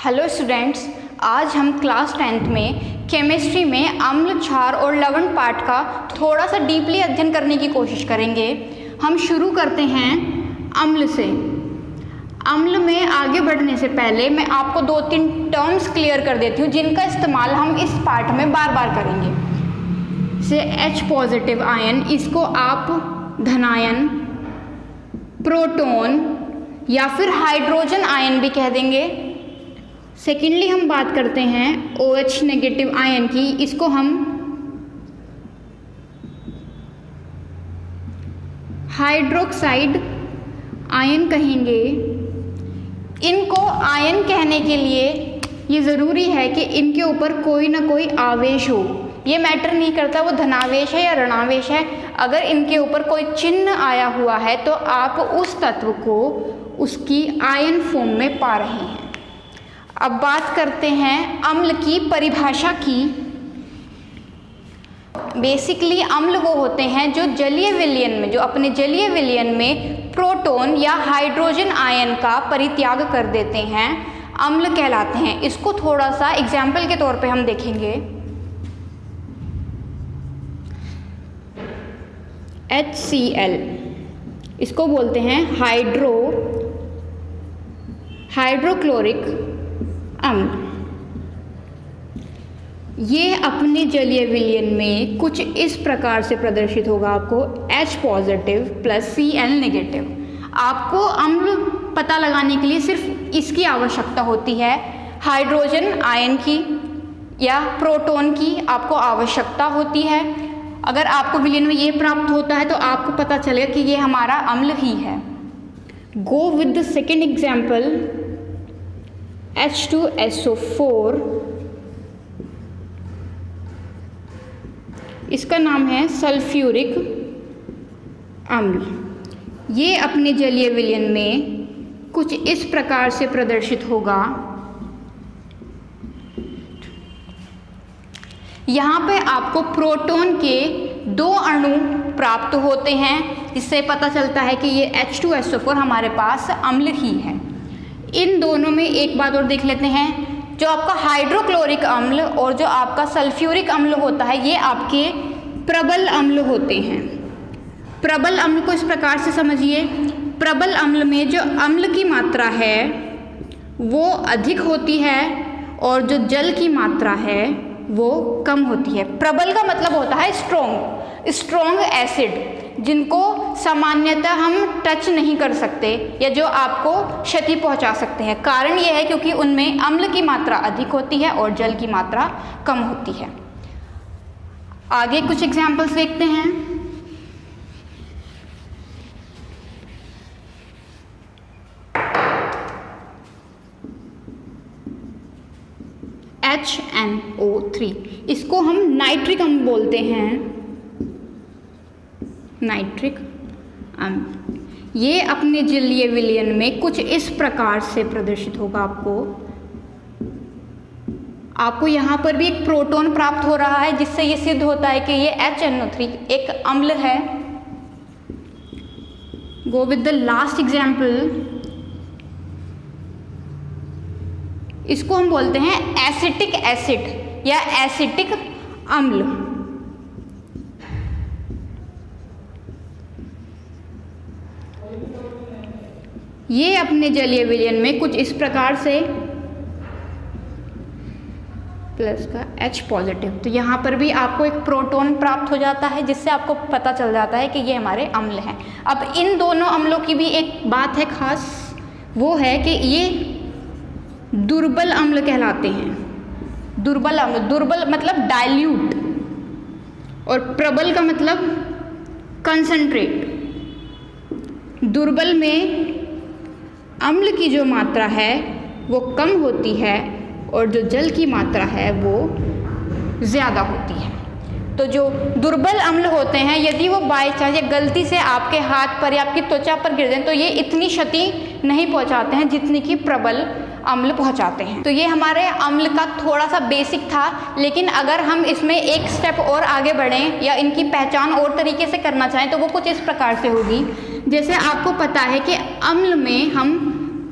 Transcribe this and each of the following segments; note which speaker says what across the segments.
Speaker 1: Hello students, आज हम class 10th में केमिस्ट्री में अम्ल, क्षार और लवण पाठ का थोड़ा सा डीपली अध्ययन करने की कोशिश करेंगे। हम शुरू करते हैं अम्ल से। अम्ल में आगे बढ़ने से पहले मैं आपको 2-3 टर्म्स क्लियर कर देती हूँ जिनका इस्तेमाल हम इस पाठ में बार बार करेंगे। जैसे H पॉजिटिव आयन, इसको आप धनायन, प्रोटॉन या फिर हाइड्रोजन आयन भी कह देंगे। सेकेंडली हम बात करते हैं OH नेगेटिव आयन की, इसको हम हाइड्रोक्साइड आयन कहेंगे। इनको आयन कहने के लिए ये ज़रूरी है कि इनके ऊपर कोई ना कोई आवेश हो। ये मैटर नहीं करता वो धनावेश है या ऋणावेश है, अगर इनके ऊपर कोई चिन्ह आया हुआ है तो आप उस तत्व को उसकी आयन फॉर्म में पा रहे हैं। अब बात करते हैं अम्ल की परिभाषा की। बेसिकली अम्ल वो होते हैं जो जलीय विलयन में, जो अपने जलीय विलयन में प्रोटॉन या हाइड्रोजन आयन का परित्याग कर देते हैं, अम्ल कहलाते हैं। इसको थोड़ा सा एग्जाम्पल के तौर पे हम देखेंगे। HCl, इसको बोलते हैं हाइड्रोक्लोरिक अम्ल। ये अपने जलीय विलयन में कुछ इस प्रकार से प्रदर्शित होगा आपको H positive plus Cl negative. आपको अम्ल पता लगाने के लिए सिर्फ इसकी आवश्यकता होती है, हाइड्रोजन आयन की या प्रोटॉन की आपको आवश्यकता होती है। अगर आपको विलयन में ये प्राप्त होता है तो आपको पता चलेगा कि ये हमारा अम्ल ही है। Go with the second example, H2SO4, इसका नाम है सल्फ्यूरिक अम्ल। ये अपने जलीय विलयन में कुछ इस प्रकार से प्रदर्शित होगा। यहाँ पे आपको प्रोटॉन के 2 अणु प्राप्त होते हैं, जिससे पता चलता है कि ये H2SO4 हमारे पास अम्ल ही है। इन दोनों में एक बात और देख लेते हैं, जो आपका हाइड्रोक्लोरिक अम्ल और जो आपका सल्फ्यूरिक अम्ल होता है, ये आपके प्रबल अम्ल होते हैं। प्रबल अम्ल को इस प्रकार से समझिए, प्रबल अम्ल में जो अम्ल की मात्रा है वो अधिक होती है और जो जल की मात्रा है वो कम होती है। प्रबल का मतलब होता है स्ट्रॉन्ग एसिड, जिनको सामान्यतः हम टच नहीं कर सकते या जो आपको क्षति पहुंचा सकते हैं। कारण यह है क्योंकि उनमें अम्ल की मात्रा अधिक होती है और जल की मात्रा कम होती है। आगे कुछ एग्जाम्पल्स देखते हैं। HNO3, इसको हम नाइट्रिक अम्ल बोलते हैं। नाइट्रिक अम्ल ये अपने जलीय विलयन में कुछ इस प्रकार से प्रदर्शित होगा। आपको यहाँ पर भी एक प्रोटॉन प्राप्त हो रहा है, जिससे ये सिद्ध होता है कि ये HNO3 एक अम्ल है। Go with the last example, इसको हम बोलते हैं एसिटिक एसिड या एसिटिक अम्ल। ये अपने जलीय विलयन में कुछ इस प्रकार से प्लस का H पॉजिटिव, तो यहाँ पर भी आपको एक प्रोटॉन प्राप्त हो जाता है, जिससे आपको पता चल जाता है कि ये हमारे अम्ल हैं। अब इन दोनों अम्लों की भी एक बात है खास, वो है कि ये दुर्बल अम्ल कहलाते हैं। दुर्बल अम्ल, दुर्बल मतलब डाइल्यूट, और प्रबल का मतलब कंसंट्रेट। दुर्बल में अम्ल की जो मात्रा है वो कम होती है और जो जल की मात्रा है वो ज़्यादा होती है। तो जो दुर्बल अम्ल होते हैं, यदि वो बाय चांस या गलती से आपके हाथ पर या आपकी त्वचा पर गिर जाए तो ये इतनी क्षति नहीं पहुंचाते हैं जितनी कि प्रबल अम्ल पहुंचाते हैं। तो ये हमारे अम्ल का थोड़ा सा बेसिक था, लेकिन अगर हम इसमें एक स्टेप और आगे बढ़ें या इनकी पहचान और तरीके से करना चाहें तो वो कुछ इस प्रकार से होगी। जैसे आपको पता है कि अम्ल में हम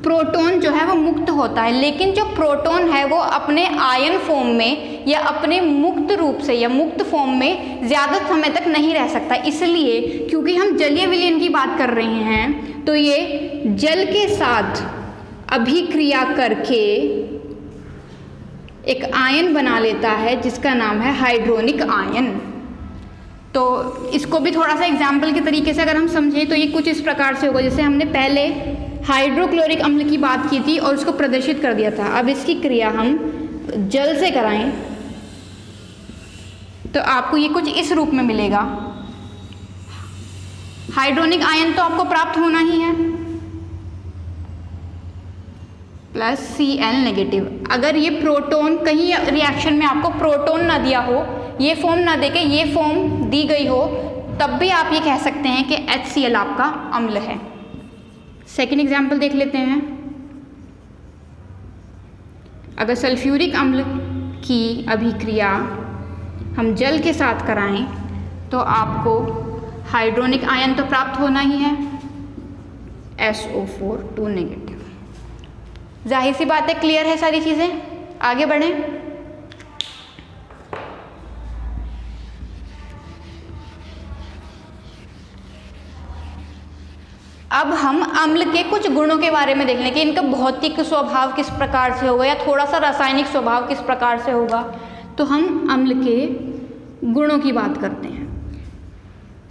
Speaker 1: प्रोटॉन जो है वो मुक्त होता है, लेकिन जो प्रोटॉन है वो अपने आयन फॉर्म में या अपने मुक्त रूप से या मुक्त फॉर्म में ज़्यादा समय तक नहीं रह सकता। इसलिए क्योंकि हम जलीय विलयन की बात कर रहे हैं तो ये जल के साथ अभिक्रिया करके एक आयन बना लेता है जिसका नाम है हाइड्रोनिक आयन। तो इसको भी थोड़ा सा एग्जाम्पल के तरीके से अगर हम समझें तो ये कुछ इस प्रकार से होगा, जैसे हमने पहले हाइड्रोक्लोरिक अम्ल की बात की थी और उसको प्रदर्शित कर दिया था। अब इसकी क्रिया हम जल से कराएं तो आपको ये कुछ इस रूप में मिलेगा। हाइड्रोनिक आयन तो आपको प्राप्त होना ही है, प्लस Cl नेगेटिव। अगर ये प्रोटॉन कहीं रिएक्शन में आपको प्रोटॉन ना दिया हो, ये फॉर्म ना देके ये फॉर्म दी गई हो, तब भी आप ये कह सकते हैं कि HCl आपका अम्ल है। सेकेंड एग्जाम्पल देख लेते हैं। अगर सल्फ्यूरिक अम्ल की अभिक्रिया हम जल के साथ कराएं तो आपको हाइड्रोनिक आयन तो प्राप्त होना ही है, SO4 2 नेगेटिव। जाहिर सी बात है, क्लियर है सारी चीज़ें, आगे बढ़ें। अब हम अम्ल के कुछ गुणों के बारे में देख लें कि इनका भौतिक स्वभाव किस प्रकार से होगा या थोड़ा सा रासायनिक स्वभाव किस प्रकार से होगा। तो हम अम्ल के गुणों की बात करते हैं।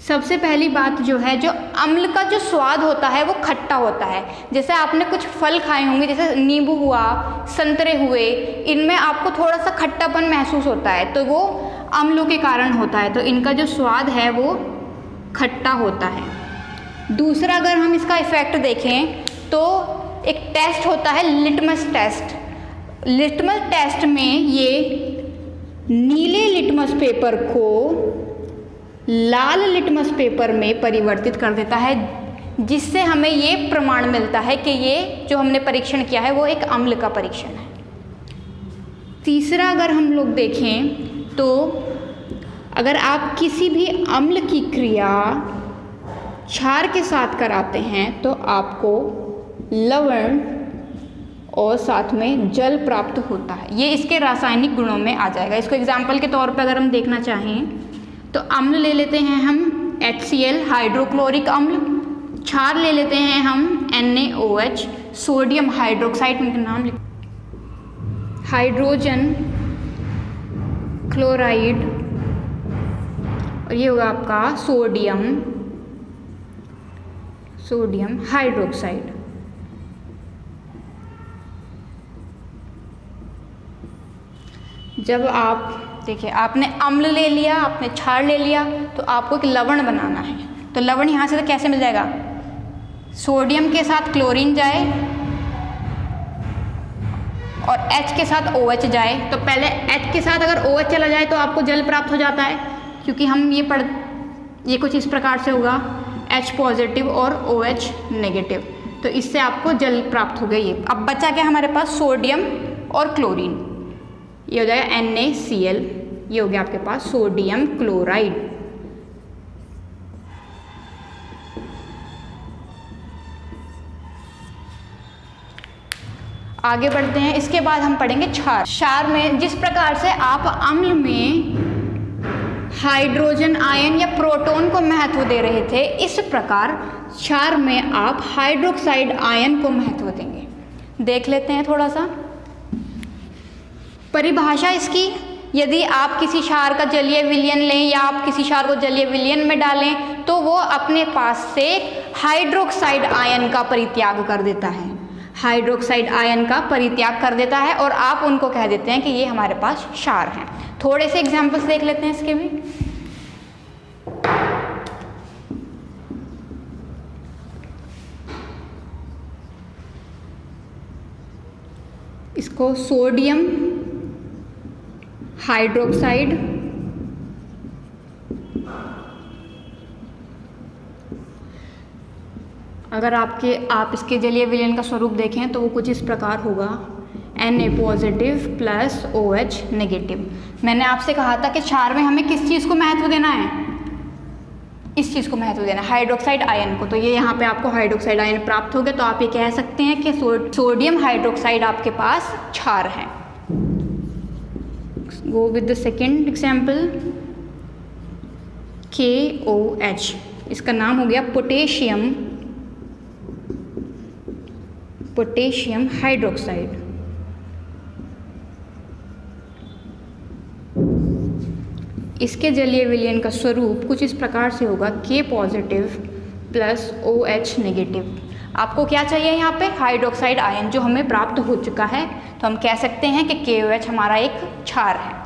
Speaker 1: सबसे पहली बात जो है, जो अम्ल का जो स्वाद होता है वो खट्टा होता है। जैसे आपने कुछ फल खाए होंगे, जैसे नींबू हुआ, संतरे हुए, इनमें आपको थोड़ा सा खट्टापन महसूस होता है, तो वो अम्लों के कारण होता है। तो इनका जो स्वाद है वो खट्टा होता है। दूसरा, अगर हम इसका इफ़ेक्ट देखें तो एक टेस्ट होता है लिटमस टेस्ट। लिटमस टेस्ट में ये नीले लिटमस पेपर को लाल लिटमस पेपर में परिवर्तित कर देता है, जिससे हमें ये प्रमाण मिलता है कि ये जो हमने परीक्षण किया है वो एक अम्ल का परीक्षण है। तीसरा, अगर हम लोग देखें तो अगर आप किसी भी अम्ल की क्रिया क्षार के साथ कराते हैं तो आपको लवण और साथ में जल प्राप्त होता है। ये इसके रासायनिक गुणों में आ जाएगा। इसको एग्जाम्पल के तौर पर अगर हम देखना चाहें तो अम्ल ले लेते हैं हम HCl हाइड्रोक्लोरिक अम्ल, क्षार ले लेते हैं हम NaOH सोडियम हाइड्रोक्साइड में नाम लिख, हाइड्रोजन क्लोराइड, और ये होगा आपका सोडियम हाइड्रोक्साइड। जब आप देखिए, आपने अम्ल ले लिया, आपने क्षार ले लिया, तो आपको एक लवण बनाना है। तो लवण यहाँ से तो कैसे मिल जाएगा? सोडियम के साथ क्लोरीन जाए और H के साथ OH जाए। तो पहले H के साथ अगर OH चला जाए तो आपको जल प्राप्त हो जाता है, क्योंकि हम ये कुछ इस प्रकार से होगा H पॉजिटिव और OH नेगेटिव। तो इससे आपको जल प्राप्त हो गई। अब बचा क्या हमारे पास? सोडियम और क्लोरीन। ये हो जाएगा NaCl, ये हो गया आपके पास सोडियम क्लोराइड। आगे बढ़ते हैं। इसके बाद हम पढ़ेंगे क्षार। क्षार में जिस प्रकार से आप अम्ल में हाइड्रोजन आयन या प्रोटॉन को महत्व दे रहे थे, इस प्रकार क्षार में आप हाइड्रोक्साइड आयन को महत्व देंगे। देख लेते हैं थोड़ा सा परिभाषा इसकी। यदि आप किसी क्षार का जलीय विलयन लें या आप किसी क्षार को जलीय विलयन में डालें तो वो अपने पास से हाइड्रोक्साइड आयन का परित्याग कर देता है, हाइड्रोक्साइड आयन का परित्याग कर देता है, और आप उनको कह देते हैं कि ये हमारे पास क्षार हैं। थोड़े से एग्जाम्पल्स देख लेते हैं इसके भी। इसको सोडियम हाइड्रोक्साइड, अगर आप इसके जलीय विलयन का स्वरूप देखें तो वो कुछ इस प्रकार होगा Na positive plus OH negative. मैंने आपसे कहा था कि क्षार में हमें किस चीज़ को महत्व देना है? इस चीज़ को महत्व देना, हाइड्रोक्साइड आयन को। तो ये यहाँ पे आपको हाइड्रोक्साइड आयन प्राप्त हो गया, तो आप ये कह सकते हैं कि सोडियम हाइड्रोक्साइड आपके पास क्षार है। Go with the second example, KOH, इसका नाम हो गया पोटेशियम हाइड्रोक्साइड। इसके जलीय विलयन का स्वरूप कुछ इस प्रकार से होगा, K positive plus OH negative. आपको क्या चाहिए यहाँ पे? हाइड्रोक्साइड आयन जो हमें प्राप्त हो चुका है, तो हम कह सकते हैं कि KOH हमारा एक क्षार है।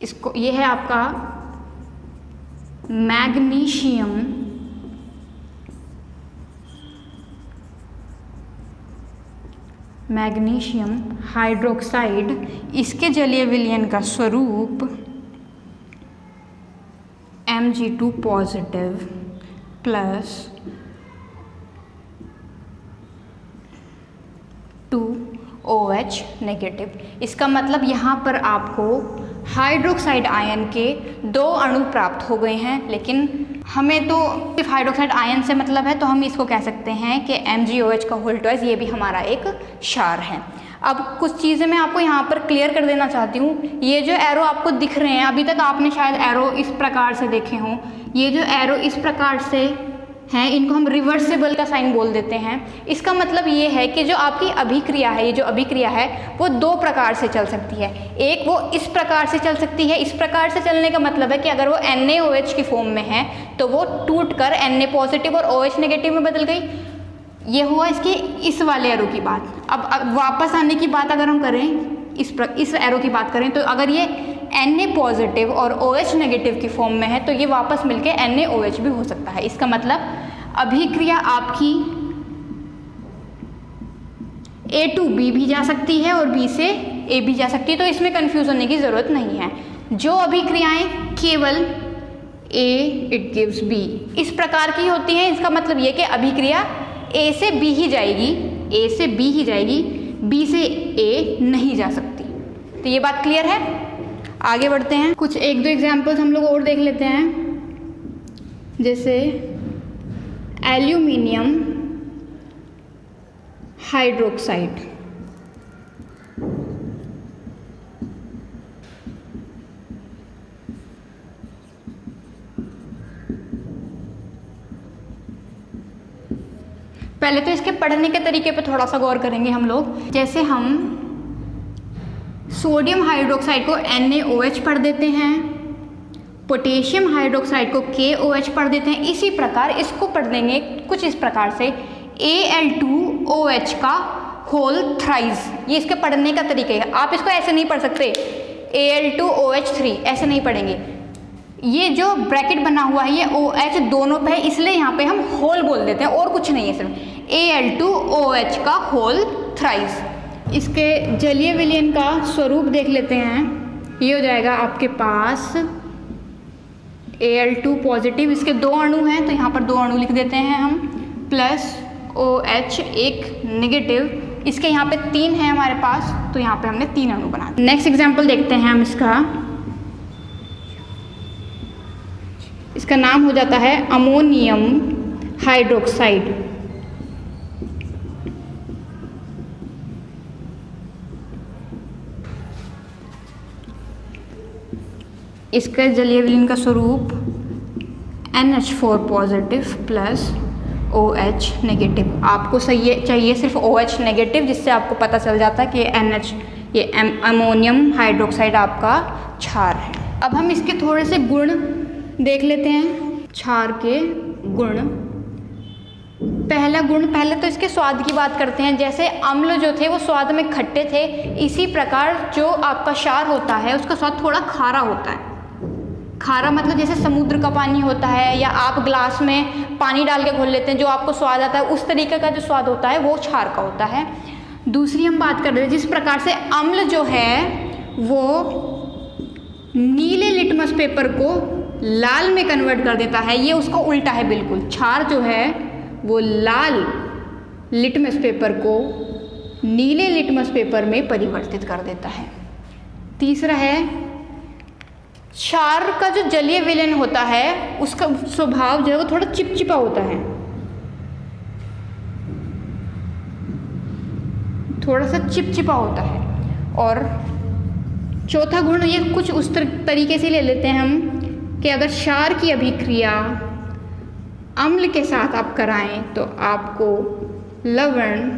Speaker 1: इसको, ये है आपका मैग्नीशियम हाइड्रोक्साइड। इसके जलीय विलयन का स्वरूप Mg2 positive plus 2OH negative. इसका मतलब यहाँ पर आपको हाइड्रोक्साइड आयन के 2 अणु प्राप्त हो गए हैं, लेकिन हमें तो सिर्फ हाइड्रोक्साइड आयन से मतलब है, तो हम इसको कह सकते हैं कि MgOH का होल ट्वाइस ये भी हमारा एक क्षार है। अब कुछ चीज़ें मैं आपको यहाँ पर क्लियर कर देना चाहती हूँ। ये जो एरो आपको दिख रहे हैं, अभी तक आपने शायद एरो इस प्रकार से देखे हों। ये जो एरो इस प्रकार से हैं, इनको हम रिवर्सिबल का साइन बोल देते हैं। इसका मतलब ये है कि जो आपकी अभिक्रिया है, ये जो अभिक्रिया है वो 2 प्रकार से चल सकती है। एक वो इस प्रकार से चल सकती है। इस प्रकार से चलने का मतलब है कि अगर वो NaOH की फॉर्म में है तो वो टूट कर Na पॉजिटिव और OH नेगेटिव में बदल गई। ये हुआ इसकी इस वाले एरो की बात। अब वापस आने की बात अगर हम करें, इस एरो की बात करें, तो अगर ये Na पॉजिटिव और OH नेगेटिव की फॉर्म में है तो ये वापस मिलके NaOH भी हो सकता है। इसका मतलब अभिक्रिया आपकी A to B भी जा सकती है और B से A भी जा सकती है, तो इसमें कंफ्यूज होने की ज़रूरत नहीं है। जो अभिक्रियाएं केवल A इट गिव्स B इस प्रकार की होती हैं, इसका मतलब ये कि अभिक्रिया A से B ही जाएगी, A से B ही जाएगी, B से A नहीं जा सकती। तो ये बात क्लियर है। आगे बढ़ते हैं, कुछ 1-2 एग्जाम्पल्स हम लोग और देख लेते हैं। जैसे एल्यूमिनियम हाइड्रोक्साइड, पहले तो इसके पढ़ने के तरीके पे थोड़ा सा गौर करेंगे हम लोग। जैसे हम सोडियम हाइड्रोक्साइड को NaOH पढ़ देते हैं, पोटेशियम हाइड्रोक्साइड को KOH पढ़ देते हैं, इसी प्रकार इसको पढ़ देंगे कुछ इस प्रकार से Al2OH का होल थ्राइस। ये इसके पढ़ने का तरीका है। आप इसको ऐसे नहीं पढ़ सकते Al2OH3, ऐसे नहीं पढ़ेंगे। ये जो ब्रैकेट बना हुआ है ये OH दोनों पे है, इसलिए यहाँ पे हम होल बोल देते हैं और कुछ नहीं है, सिर्फ Al2OH का होल थ्राइस। इसके जलीय विलयन का स्वरूप देख लेते हैं। ये हो जाएगा आपके पास Al2 पॉजिटिव, इसके 2 अणु हैं तो यहाँ पर 2 अणु लिख देते हैं हम, प्लस OH एक नेगेटिव, इसके यहाँ पे 3 है हमारे पास, तो यहाँ पे हमने 3 अणु बना दिए। नेक्स्ट एग्जाम्पल देखते हैं हम इसका नाम हो जाता है अमोनियम हाइड्रोक्साइड। इसका जलीय विलयन का स्वरूप NH4 positive plus OH negative. आपको चाहिए सिर्फ OH नेगेटिव, जिससे आपको पता चल जाता है कि ये अमोनियम हाइड्रोक्साइड आपका क्षार है। अब हम इसके थोड़े से गुण देख लेते हैं, क्षार के गुण। पहले तो इसके स्वाद की बात करते हैं। जैसे अम्ल जो थे वो स्वाद में खट्टे थे, इसी प्रकार जो आपका क्षार होता है उसका स्वाद थोड़ा खारा होता है। खारा मतलब जैसे समुद्र का पानी होता है, या आप ग्लास में पानी डाल के घोल लेते हैं, जो आपको स्वाद आता है उस तरीके का जो स्वाद होता है वो क्षार का होता है। दूसरी हम बात कर रहे हैं, जिस प्रकार से अम्ल जो है वो नीले लिटमस पेपर को लाल में कन्वर्ट कर देता है, ये उसका उल्टा है बिल्कुल। क्षार जो है वो लाल लिटमस पेपर को नीले लिटमस पेपर में परिवर्तित कर देता है। तीसरा है, क्षार का जो जलीय विलयन होता है उसका स्वभाव जो है वो थोड़ा चिपचिपा होता है, थोड़ा सा चिपचिपा होता है। और चौथा गुण ये कुछ उस तरीके से ले लेते हैं हम कि अगर क्षार की अभिक्रिया अम्ल के साथ आप कराएं तो आपको लवण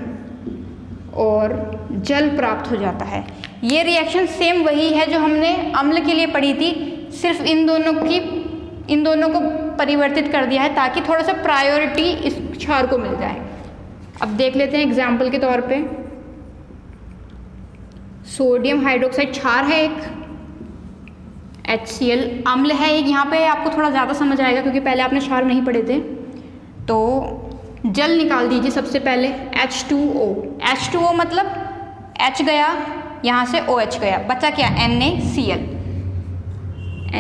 Speaker 1: और जल प्राप्त हो जाता है। ये रिएक्शन सेम वही है जो हमने अम्ल के लिए पढ़ी थी, सिर्फ इन दोनों को परिवर्तित कर दिया है ताकि थोड़ा सा प्रायोरिटी इस क्षार को मिल जाए। अब देख लेते हैं एग्जाम्पल के तौर पे, सोडियम हाइड्रोक्साइड क्षार है एक, HCl अम्ल है एक। यहाँ पे आपको थोड़ा ज़्यादा समझ आएगा क्योंकि पहले आपने क्षार नहीं पढ़े थे। तो जल निकाल दीजिए सबसे पहले, H2O। H2O मतलब H गया, यहाँ से OH गया, बचा क्या, NaCl।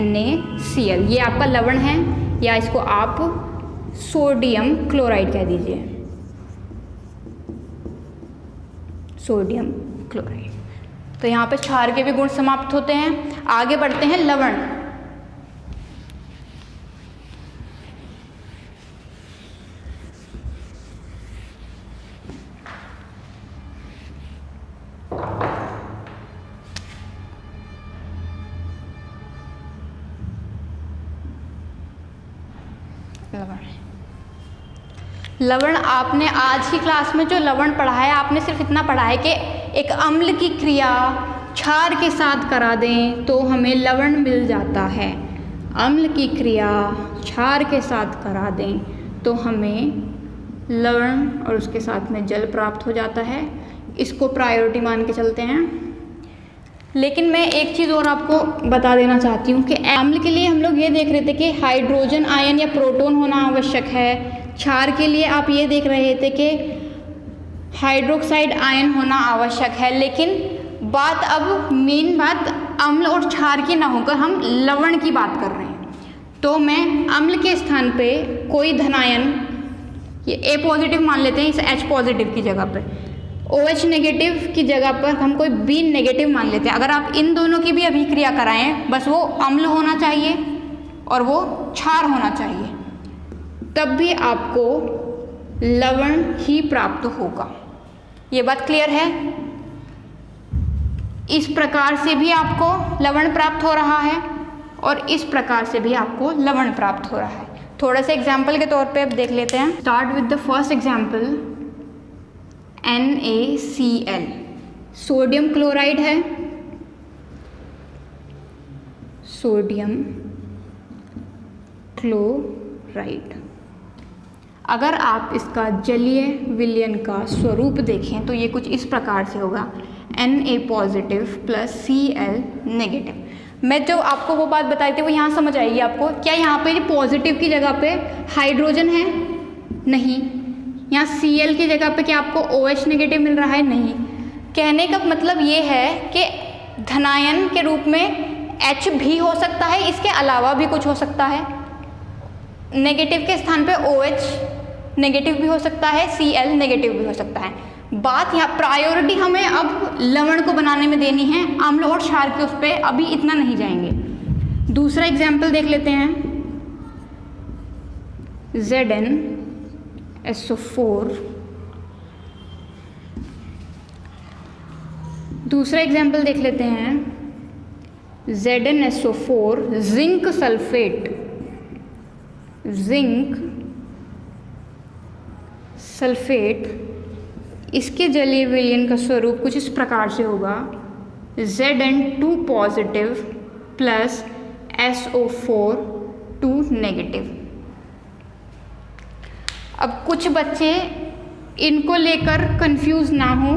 Speaker 1: NaCl ये आपका लवण है, या इसको आप सोडियम क्लोराइड कह दीजिए, सोडियम क्लोराइड। तो यहाँ पे क्षार के भी गुण समाप्त होते हैं। आगे बढ़ते हैं लवण। लवण आपने आज की क्लास में जो लवण पढ़ा है, आपने सिर्फ इतना पढ़ा है कि एक अम्ल की क्रिया क्षार के साथ करा दें तो हमें लवण मिल जाता है। अम्ल की क्रिया क्षार के साथ करा दें तो हमें लवण और उसके साथ में जल प्राप्त हो जाता है। इसको प्रायोरिटी मान के चलते हैं। लेकिन मैं एक चीज़ और आपको बता देना चाहती हूँ कि अम्ल के लिए हम लोग ये देख रहे थे कि हाइड्रोजन आयन या प्रोटॉन होना आवश्यक है। क्षार के लिए आप ये देख रहे थे कि हाइड्रोक्साइड आयन होना आवश्यक है। लेकिन बात अब मेन बात अम्ल और क्षार की ना होकर हम लवण की बात कर रहे हैं। तो मैं अम्ल के स्थान पे कोई धनायन, ये A पॉजिटिव मान लेते हैं इस H पॉजिटिव की जगह पे, OH नेगेटिव की जगह पर हम कोई B नेगेटिव मान लेते हैं। अगर आप इन दोनों की भी अभिक्रिया कराएं, बस वो अम्ल होना चाहिए और वो क्षार होना चाहिए, तब भी आपको लवण ही प्राप्त होगा। ये बात क्लियर है? इस प्रकार से भी आपको लवण प्राप्त हो रहा है और इस प्रकार से भी आपको लवण प्राप्त हो रहा है। थोड़ा सा एग्जाम्पल के तौर पे अब देख लेते हैं। Start with the first example, NaCl sodium chloride है, सोडियम क्लोराइड। अगर आप इसका जलीय विलयन का स्वरूप देखें तो ये कुछ इस प्रकार से होगा, Na positive plus Cl negative. मैं जो आपको वो बात बताई थी वो यहाँ समझ आएगी आपको। क्या यहाँ पे पॉजिटिव की जगह पे हाइड्रोजन है? नहीं। यहाँ Cl की जगह पे क्या आपको OH नेगेटिव मिल रहा है? नहीं। कहने का मतलब ये है कि धनायन के रूप में H भी हो सकता है, इसके अलावा भी कुछ हो सकता है। नेगेटिव के स्थान पे OH नेगेटिव भी हो सकता है, Cl नेगेटिव भी हो सकता है। बात यहाँ प्रायोरिटी हमें अब लवण को बनाने में देनी है, अम्ल और क्षार के उस पर अभी इतना नहीं जाएंगे। दूसरा एग्जाम्पल देख लेते हैं, ZnSO4। दूसरा एग्जाम्पल देख लेते हैं, ZnSO4 zinc sulphate. Zinc sulphate, इसके जलीय विलयन का स्वरूप कुछ इस प्रकार से होगा, Zn2 positive plus SO4 2 negative. अब कुछ बच्चे इनको लेकर कंफ्यूज ना हो,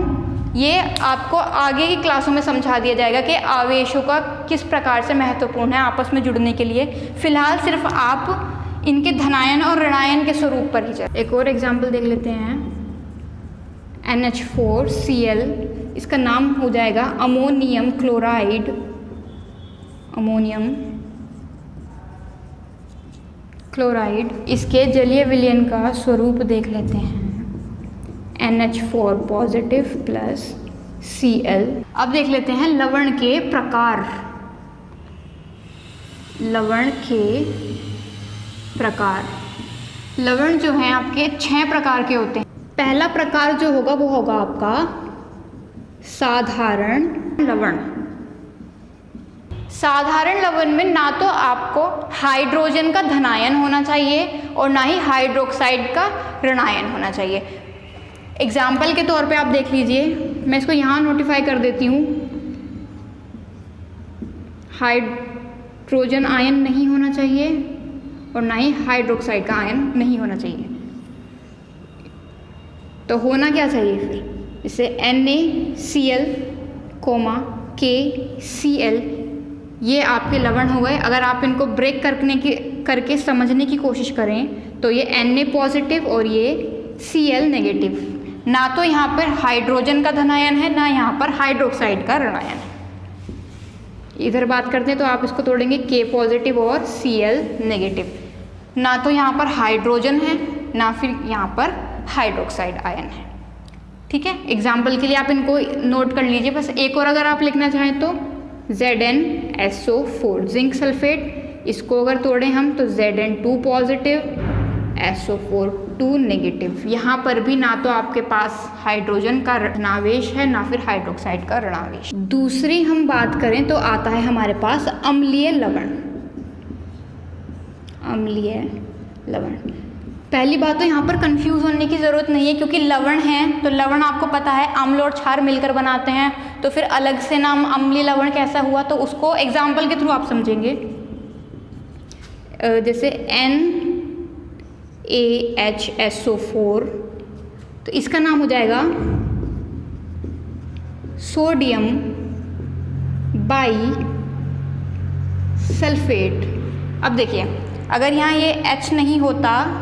Speaker 1: ये आपको आगे की क्लासों में समझा दिया जाएगा कि आवेशों का किस प्रकार से महत्वपूर्ण है आपस में जुड़ने के लिए। फिलहाल सिर्फ आप इनके धनायन और ऋणायन के स्वरूप पर ही चले। एक और एग्जाम्पल देख लेते हैं, NH4Cl, इसका नाम हो जाएगा अमोनियम क्लोराइड। अमोनियम क्लोराइड, इसके जलीय विलयन का स्वरूप देख लेते हैं, NH4 पॉजिटिव प्लस Cl। अब देख लेते हैं लवण के प्रकार। लवण के प्रकार, लवण जो हैं आपके 6 प्रकार के होते हैं। पहला प्रकार जो होगा वो होगा आपका साधारण लवण। साधारण लवण में ना तो आपको हाइड्रोजन का धनायन होना चाहिए और ना ही हाइड्रोक्साइड का ऋणायन होना चाहिए। एग्जाम्पल के तौर पे आप देख लीजिए, मैं इसको यहाँ नोटिफाई कर देती हूँ। हाइड्रोजन आयन नहीं होना चाहिए और ना ही हाइड्रोक्साइड का आयन नहीं होना चाहिए। तो होना क्या चाहिए फिर? इसे NaCl, KCl, ये आपके लवण हो गए। अगर आप इनको ब्रेक करके समझने की कोशिश करें तो ये Na पॉजिटिव और ये Cl नेगेटिव। ना तो यहाँ पर हाइड्रोजन का धनायन है, ना यहाँ पर हाइड्रोक्साइड का ऋणायन है। इधर बात करते हैं तो आप इसको तोड़ेंगे K पॉजिटिव और Cl नेगेटिव। ना तो यहाँ पर हाइड्रोजन है, ना फिर यहाँ पर हाइड्रोक्साइड आयन है। ठीक है, एग्जाम्पल के लिए आप इनको नोट कर लीजिए। बस एक और अगर आप लिखना चाहें तो ZnSO4 जिंक सल्फेट, इसको अगर तोड़ें हम तो Zn2 पॉजिटिव, SO4 2 नेगेटिव। यहाँ पर भी ना तो आपके पास हाइड्रोजन का ऋणावेश है, ना फिर हाइड्रोक्साइड का ऋणावेश। दूसरी हम बात करें तो आता है हमारे पास अम्लीय लवण। अम्लीय लवण, पहली बात तो यहाँ पर कंफ्यूज होने की ज़रूरत नहीं है, क्योंकि लवण हैं तो लवण आपको पता है अम्ल और क्षार मिलकर बनाते हैं। तो फिर अलग से नाम अम्लीय लवण कैसा हुआ, तो उसको एग्जाम्पल के थ्रू आप समझेंगे। जैसे NaHSO4, तो इसका नाम हो जाएगा सोडियम बाई सल्फेट। अब देखिए, अगर यहाँ ये H नहीं होता,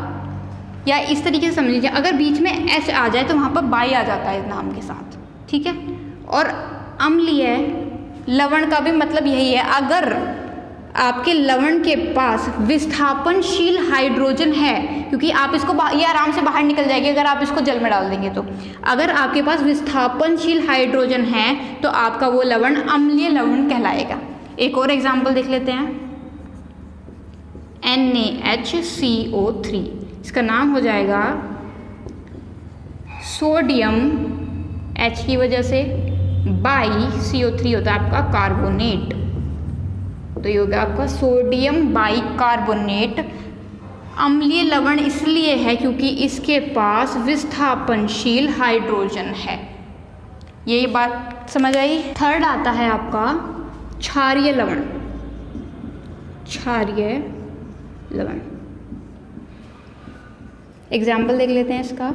Speaker 1: या इस तरीके से समझ लीजिए, अगर बीच में H आ जाए तो वहाँ पर बाई आ जाता है इस नाम के साथ। ठीक है, और अम्लीय लवण का भी मतलब यही है। अगर आपके लवण के पास विस्थापनशील हाइड्रोजन है, क्योंकि आप इसको ये आराम से बाहर निकल जाएगी अगर आप इसको जल में डाल देंगे, तो अगर आपके पास विस्थापनशील हाइड्रोजन है तो आपका वो लवण अम्लीय लवण कहलाएगा। एक और एग्जाम्पल देख लेते हैं, NaHCO3, इसका नाम हो जाएगा सोडियम H की वजह से बाई CO3 होता है आपका कार्बोनेट, तो ये होगा आपका सोडियम बाई कार्बोनेट। अम्लीय लवण इसलिए है क्योंकि इसके पास विस्थापनशील हाइड्रोजन है। ये बात समझ आई। थर्ड आता है आपका क्षारीय लवण। क्षारीय लवण, एग्जाम्पल देख लेते हैं इसका,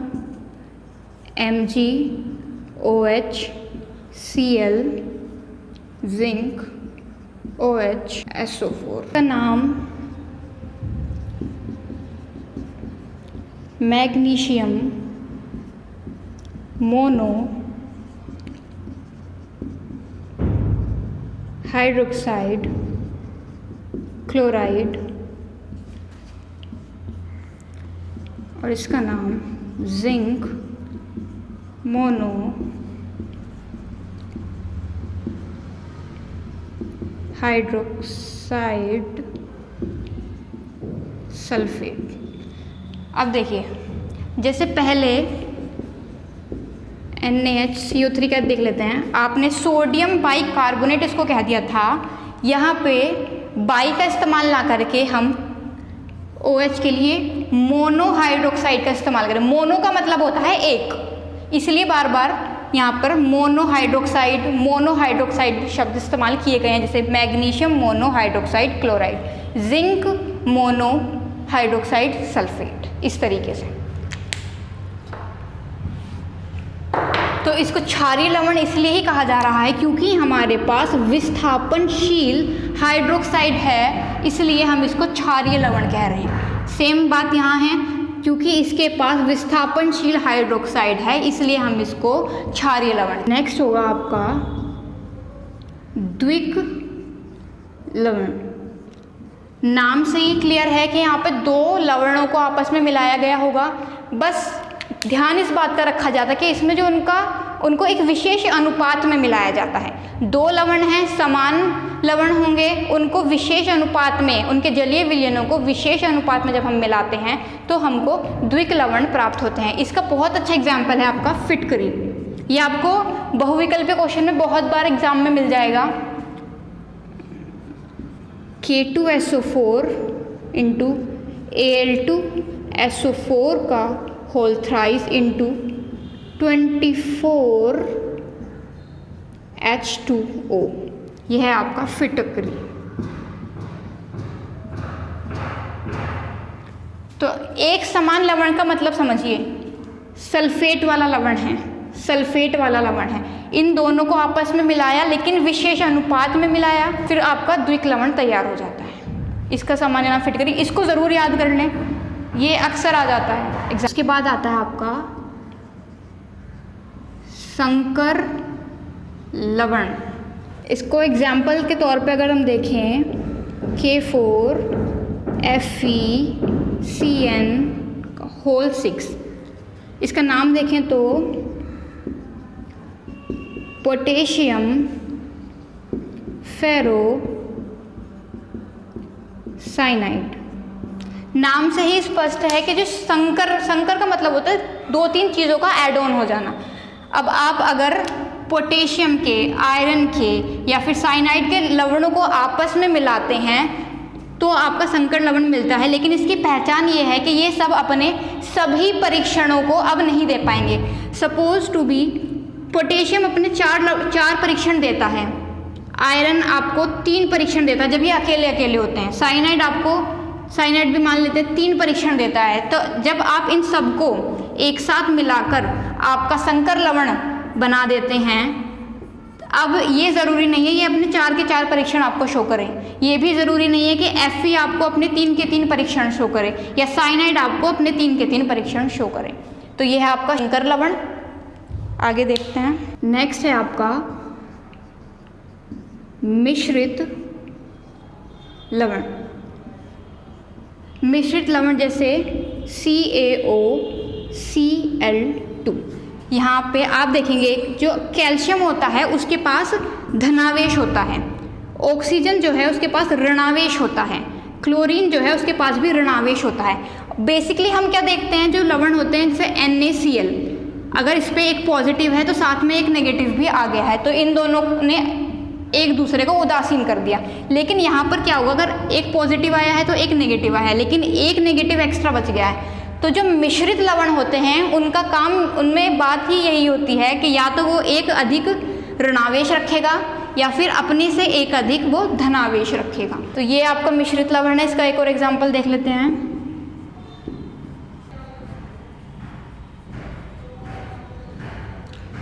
Speaker 1: MgOH, Cl, zinc, OH, SO4। का नाम मैग्नीशियम मोनो हाइड्रोक्साइड क्लोराइड, और इसका नाम जिंक मोनो हाइड्रोक्साइड सल्फेट। अब देखिए, जैसे पहले NaHCO3 का देख लेते हैं। आपने सोडियम बाई कार्बोनेट इसको कह दिया था, यहाँ पे बाई का इस्तेमाल ना करके हम OH के लिए मोनो हाइड्रोक्साइड का इस्तेमाल करें। मोनो का मतलब होता है एक, इसलिए बार बार यहाँ पर मोनो हाइड्रोक्साइड शब्द इस्तेमाल किए गए हैं, जैसे magnesium mono hydroxide chloride, zinc mono hydroxide sulphate, इस तरीके से। तो इसको क्षारीय लवण इसलिए ही कहा जा रहा है क्योंकि हमारे पास विस्थापनशील हाइड्रोक्साइड है, इसलिए हम इसको क्षारीय लवण कह रहे हैं। सेम बात यहाँ है, क्योंकि इसके पास विस्थापनशील हाइड्रोक्साइड है इसलिए हम इसको क्षारीय लवण। नेक्स्ट होगा आपका द्विक लवण। नाम से ही क्लियर है कि यहाँ पे दो लवणों को आपस में मिलाया गया होगा। बस ध्यान इस बात का रखा जाता है कि इसमें जो उनको एक विशेष अनुपात में मिलाया जाता है। दो लवण हैं, समान लवण होंगे, उनको विशेष अनुपात में, उनके जलीय विलयनों को विशेष अनुपात में जब हम मिलाते हैं तो हमको द्विक लवण प्राप्त होते हैं। इसका बहुत अच्छा एग्जाम्पल है आपका फिटकरी। ये आपको बहुविकल्पीय क्वेश्चन में बहुत बार एग्जाम में मिल जाएगा। K2SO4 इंटू Al2SO4 का होल थ्राइस इंटू 24H2O, यह है आपका फिटकरी। तो एक समान लवण का मतलब समझिए, सल्फेट वाला लवण है, सल्फेट वाला लवण है, इन दोनों को आपस में मिलाया लेकिन विशेष अनुपात में मिलाया, फिर आपका द्विक लवण तैयार हो जाता है। इसका सामान्य नाम फिटकरी। इसको ज़रूर याद कर लें, ये अक्सर आ जाता है। इसके बाद आता है आपका संकर लवण। इसको एग्जाम्पल के तौर पे अगर हम देखें, K4FeCN होल 6, इसका नाम देखें तो पोटेशियम फेरो साइनाइड। नाम से ही स्पष्ट है कि जो संकर का मतलब होता है 2-3 चीज़ों का ऐड ऑन हो जाना। अब आप अगर पोटेशियम के, आयरन के या फिर साइनाइड के लवणों को आपस में मिलाते हैं तो आपका संकर लवण मिलता है। लेकिन इसकी पहचान ये है कि ये सब अपने सभी परीक्षणों को अब नहीं दे पाएंगे। सपोज टू बी पोटेशियम अपने 4 परीक्षण देता है, आयरन आपको 3 परीक्षण देता है जब ये अकेले अकेले होते हैं, साइनाइड भी मान लेते हैं 3 परीक्षण देता है। तो जब आप इन सबको एक साथ मिलाकर आपका संकर लवण बना देते हैं, अब ये ज़रूरी नहीं है ये अपने 4 के 4 परीक्षण आपको शो करें, ये भी ज़रूरी नहीं है कि Fe आपको अपने 3 के 3 परीक्षण शो करे या साइनाइड आपको अपने 3 के 3 परीक्षण शो करे। तो ये है आपका संकर लवण। आगे देखते हैं। नेक्स्ट है आपका मिश्रित लवण। मिश्रित लवण जैसे CaOCl2, यहाँ पे आप देखेंगे जो कैल्शियम होता है उसके पास धनावेश होता है, ऑक्सीजन जो है उसके पास ऋणावेश होता है, क्लोरीन जो है उसके पास भी ऋणावेश होता है। बेसिकली हम क्या देखते हैं, जो लवण होते हैं जैसे NaCl, अगर इस पर एक पॉजिटिव है तो साथ में एक नेगेटिव भी आ गया है, तो इन दोनों ने एक दूसरे को उदासीन कर दिया। लेकिन यहाँ पर क्या होगा, अगर एक पॉजिटिव आया है तो एक नेगेटिव आया है, लेकिन एक नेगेटिव एक्स्ट्रा बच गया है। तो जो मिश्रित लवण होते हैं उनका काम, उनमें बात ही यही होती है कि या तो वो एक अधिक ऋणावेश रखेगा या फिर अपने से एक अधिक वो धनावेश रखेगा। तो ये आपका मिश्रित लवण है। इसका एक और एग्जाम्पल देख लेते हैं।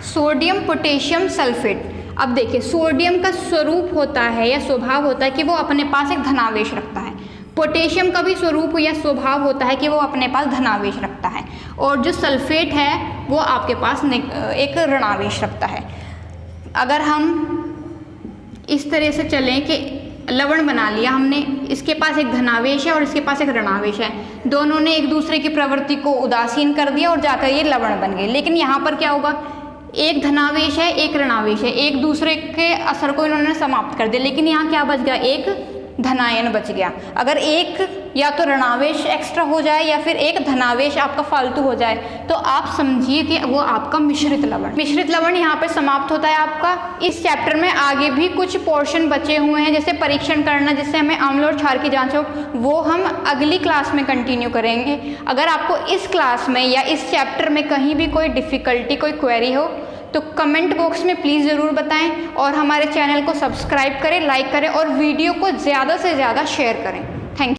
Speaker 1: Sodium potassium sulphate. अब देखिए, सोडियम का स्वरूप होता है या स्वभाव होता है कि वो अपने पास एक धनावेश रखता है, पोटेशियम का भी स्वरूप या स्वभाव होता है कि वो अपने पास धनावेश रखता है, और जो सल्फेट है वो आपके पास एक ऋणावेश रखता है। अगर हम इस तरह से चलें कि लवण बना लिया हमने, इसके पास एक धनावेश है और इसके पास एक ऋणावेश है, दोनों ने एक दूसरे की प्रवृत्ति को उदासीन कर दिया और जाकर ये लवण बन गए। लेकिन यहाँ पर क्या होगा, एक धनावेश है एक ऋणावेश है, एक दूसरे के असर को इन्होंने समाप्त कर दिया, लेकिन यहाँ क्या बच गया, एक धनायन बच गया। अगर एक या तो ऋणावेश एक्स्ट्रा हो जाए या फिर एक धनावेश आपका फालतू हो जाए तो आप समझिए कि वो आपका मिश्रित लवण यहाँ पे समाप्त होता है आपका। इस चैप्टर में आगे भी कुछ पोर्शन बचे हुए हैं, जैसे परीक्षण करना, जिससे हमें अम्ल और क्षार की जांच हो, वो हम अगली क्लास में कंटिन्यू करेंगे। अगर आपको इस क्लास में या इस चैप्टर में कहीं भी कोई डिफ़िकल्टी, कोई क्वेरी हो तो कमेंट बॉक्स में प्लीज़ ज़रूर बताएं, और हमारे चैनल को सब्सक्राइब करें, लाइक करें और वीडियो को ज़्यादा से ज़्यादा शेयर करें।